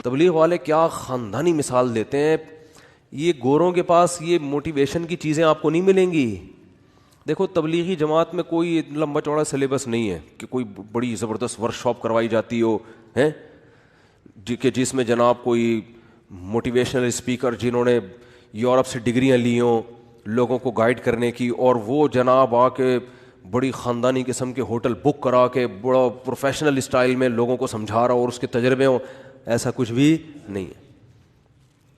تبلیغ والے کیا خاندانی مثال دیتے ہیں. یہ گوروں کے پاس یہ موٹیویشن کی چیزیں آپ کو نہیں ملیں گی. دیکھو تبلیغی جماعت میں کوئی لمبا چوڑا سلیبس نہیں ہے کہ کوئی بڑی زبردست ورک شاپ کروائی جاتی ہو ہیں کہ جس میں جناب کوئی موٹیویشنل اسپیکر جنہوں نے یورپ سے ڈگریاں لی ہوں لوگوں کو گائیڈ کرنے کی, اور وہ جناب آ کے بڑی خاندانی قسم کے ہوٹل بک کرا کے بڑا پروفیشنل اسٹائل میں لوگوں کو سمجھا رہا ہو اور اس کے تجربے ہوں. ایسا کچھ بھی نہیں ہے.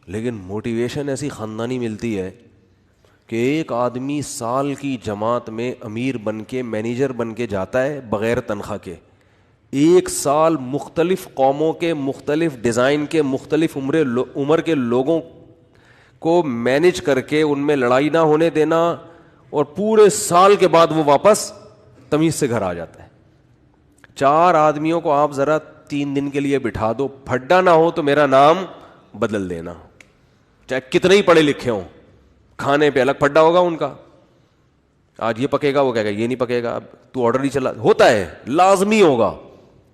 لیکن موٹیویشن ایسی خاندانی ملتی ہے کہ ایک آدمی سال کی جماعت میں امیر بن کے مینیجر بن کے جاتا ہے بغیر تنخواہ کے. ایک سال مختلف قوموں کے مختلف ڈیزائن کے مختلف عمر کے لوگوں کو مینیج کر کے ان میں لڑائی نہ ہونے دینا, اور پورے سال کے بعد وہ واپس تمیز سے گھر آ جاتا ہے. 4 آدمیوں کو آپ ذرا 3 دن کے لیے بٹھا دو, پھڈا نہ ہو تو میرا نام بدل دینا, چاہے کتنے ہی پڑھے لکھے ہوں. کھانے پہ الگ پھڈا ہوگا ان کا, آج یہ پکے گا وہ کہے گا یہ نہیں پکے گا, اب تو آرڈر ہی چلا ہوتا ہے لازمی ہوگا.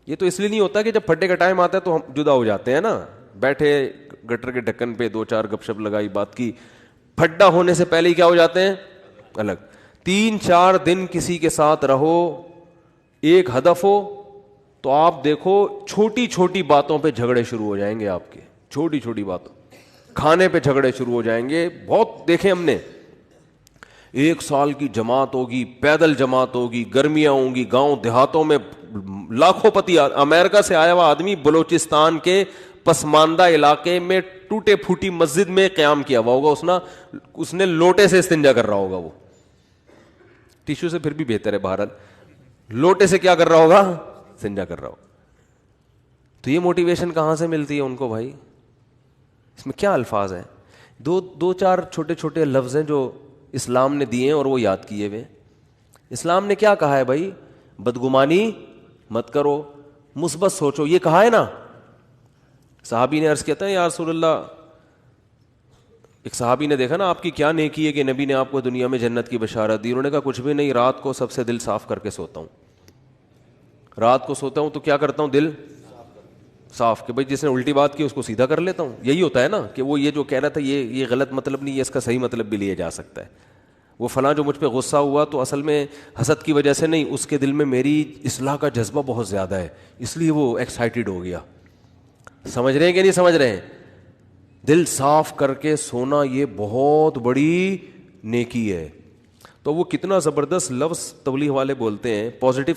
یہ تو اس لیے نہیں ہوتا کہ جب پھڈے کا ٹائم آتا ہے تو ہم جدا ہو جاتے ہیں نا, بیٹھے گٹر کے ڈھکن پہ 2-4 گپ شپ لگائی بات کی. پھڈا ہونے سے پہلے ہی کیا ہو جاتے ہیں الگ. 3-4 دن کسی کے ساتھ رہو, ایک ہدف ہو تو آپ دیکھو چھوٹی چھوٹی باتوں پہ جھگڑے شروع ہو جائیں گے آپ کے, چھوٹی چھوٹی باتوں, کھانے پہ جھگڑے شروع ہو جائیں گے. بہت دیکھیں ہم نے. 1 سال کی جماعت ہوگی, پیدل جماعت ہوگی, گرمیاں ہوں گی, گاؤں دیہاتوں میں لاکھوں پتی. امریکہ سے آیا ہوا آدمی بلوچستان کے پسماندہ علاقے میں ٹوٹے پھوٹی مسجد میں قیام کیا ہوا ہوگا, اس نے لوٹے سے استنجا کر رہا ہوگا, وہ ٹیشو سے پھر بھی بہتر ہے, بہرحال لوٹے سے کیا کر رہا ہوگا, استنجا کر رہا ہوگا. تو یہ موٹیویشن کہاں سے ملتی ہے ان کو بھائی؟ اس میں کیا الفاظ ہیں؟ 2-4 چھوٹے چھوٹے لفظ ہیں جو اسلام نے دیے ہیں اور وہ یاد کیے ہوئے. اسلام نے کیا کہا ہے بھائی؟ بدگمانی مت کرو, مثبت سوچو, یہ کہا ہے نا. صحابی نے عرض کیا تھا یا رسول اللہ, ایک صحابی نے دیکھا نا آپ کی کیا نیکی ہے کہ نبی نے آپ کو دنیا میں جنت کی بشارت دی. انہوں نے کہا کچھ بھی نہیں, رات کو سب سے دل صاف کر کے سوتا ہوں. رات کو سوتا ہوں تو کیا کرتا ہوں, دل صاف, کہ بھائی جس نے الٹی بات کی اس کو سیدھا کر لیتا ہوں. یہی ہوتا ہے نا کہ وہ یہ جو کہہ رہا تھا یہ غلط مطلب نہیں ہے, اس کا صحیح مطلب بھی لیا جا سکتا ہے. وہ فلاں جو مجھ پہ غصہ ہوا تو اصل میں حسد کی وجہ سے نہیں, اس کے دل میں میری اصلاح کا جذبہ بہت زیادہ ہے, اس لیے وہ ایکسائٹیڈ ہو گیا. سمجھ رہے ہیں کہ نہیں سمجھ رہے ہیں؟ دل صاف کر کے سونا یہ بہت بڑی نیکی ہے. تو وہ کتنا زبردست لفظ تبلیغ والے بولتے ہیں, پازیٹیو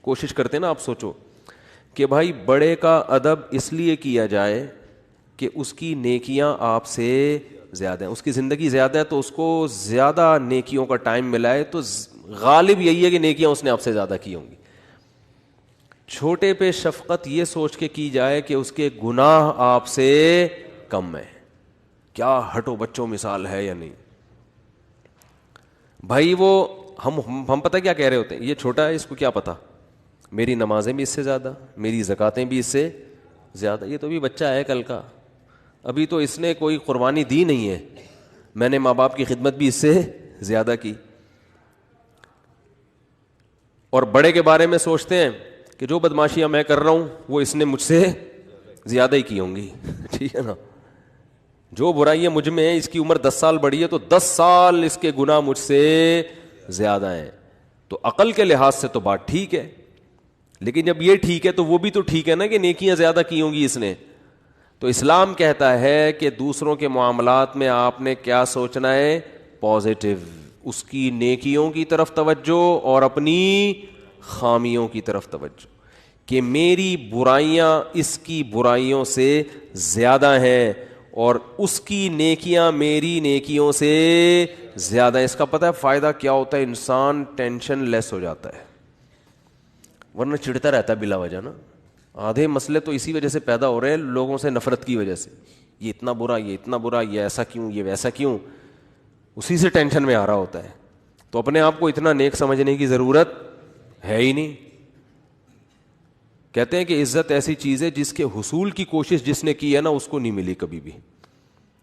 کوشش کرتے ہیں نا. آپ سوچو کہ بھائی بڑے کا ادب اس لیے کیا جائے کہ اس کی نیکیاں آپ سے زیادہ ہیں, اس کی زندگی زیادہ ہے تو اس کو زیادہ نیکیوں کا ٹائم ملا ہے, تو غالب یہی ہے کہ نیکیاں اس نے آپ سے زیادہ کی ہوں گی. چھوٹے پہ شفقت یہ سوچ کے کی جائے کہ اس کے گناہ آپ سے کم ہے. کیا ہٹو بچوں مثال ہے یا نہیں بھائی؟ وہ ہم پتہ کیا کہہ رہے ہوتے ہیں, یہ چھوٹا ہے اس کو کیا پتا, میری نمازیں بھی اس سے زیادہ, میری زکاتیں بھی اس سے زیادہ. یہ تو بھی بچہ ہے کل کا, ابھی تو اس نے کوئی قربانی دی نہیں ہے, میں نے ماں باپ کی خدمت بھی اس سے زیادہ کی. اور بڑے کے بارے میں سوچتے ہیں کہ جو بدماشیاں میں کر رہا ہوں وہ اس نے مجھ سے زیادہ ہی کی ہوں گی. ٹھیک ہے نا, جو برائیاں مجھ میں ہیں, اس کی عمر 10 سال بڑی ہے تو 10 سال اس کے گناہ مجھ سے زیادہ ہیں. تو عقل کے لحاظ سے تو بات ٹھیک ہے, لیکن جب یہ ٹھیک ہے تو وہ بھی تو ٹھیک ہے نا کہ نیکیاں زیادہ کی ہوں گی اس نے. تو اسلام کہتا ہے کہ دوسروں کے معاملات میں آپ نے کیا سوچنا ہے, پازیٹیو, اس کی نیکیوں کی طرف توجہ اور اپنی خامیوں کی طرف توجہ, کہ میری برائیاں اس کی برائیوں سے زیادہ ہیں اور اس کی نیکیاں میری نیکیوں سے زیادہ. اس کا پتہ ہے فائدہ کیا ہوتا ہے؟ انسان ٹینشن لیس ہو جاتا ہے, ورنہ چڑھتا رہتا ہے بلا وجہ نا. آدھے مسئلے تو اسی وجہ سے پیدا ہو رہے ہیں, لوگوں سے نفرت کی وجہ سے. یہ اتنا برا, یہ اتنا برا, یہ ایسا کیوں, یہ ویسا کیوں, اسی سے ٹینشن میں آ رہا ہوتا ہے. تو اپنے آپ کو اتنا نیک سمجھنے کی ضرورت ہے ہی نہیں. کہتے ہیں کہ عزت ایسی چیز ہے جس کے حصول کی کوشش جس نے کی ہے نا اس کو نہیں ملی کبھی بھی,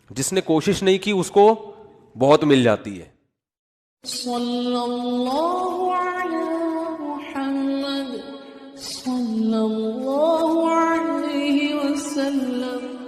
جس نے کوشش نہیں کی اس کو بہت مل جاتی ہے. صلی اللہ علی محمد صلی اللہ علیہ وسلم. وسلم.